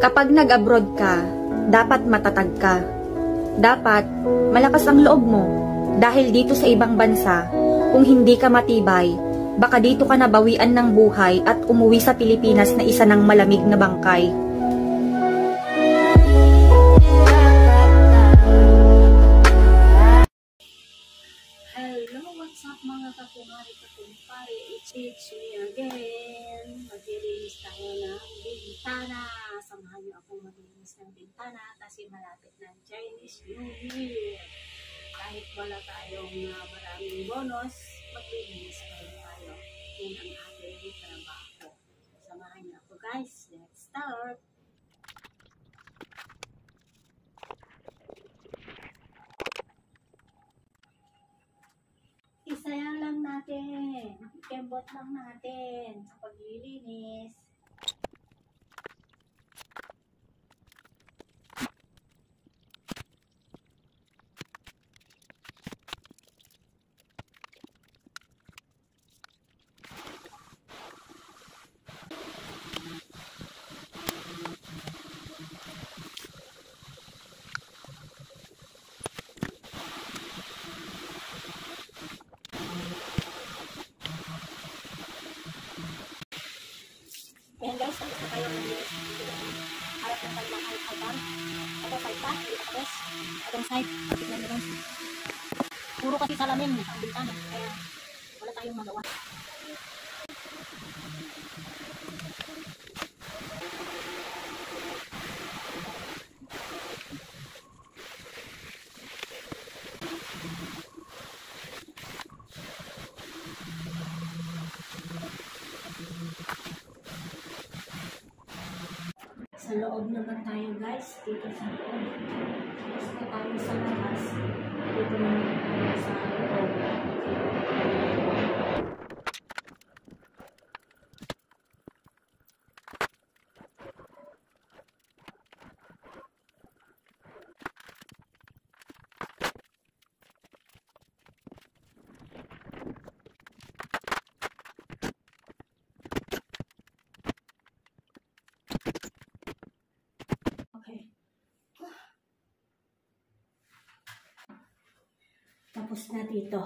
Kapag nag-abroad ka, dapat matatag ka. Dapat malakas ang loob mo dahil dito sa ibang bansa, kung hindi ka matibay, baka dito ka nabawian ng buhay at umuwi sa Pilipinas na isa ng malamig na bangkay. Hello, what's up mga kakumari, it's me again. Maglilinis tayo ng bintana. Samahan niyo akong maglilinis ng bintana kasi malapit ng Chinese New Year. Kahit wala tayong maraming bonus, maglilinis tayo. Yun ang ating trabaho. Samahan niyo ako guys. Let's start! Isayang lang natin. Ikembot lang natin sa paglilinis. Ayan guys, tapos na tayo ng harap ng kanyang alpan. Ito side pa, tapos itong side, tignan nyo guys. Puro kasi salamin ang bintana, kaya wala tayong magawa. Sa loob naman tayo guys, dito sa loob. Tapos na tayo sa labas, dito naman tayo sa loob. Okay. Tapos na dito.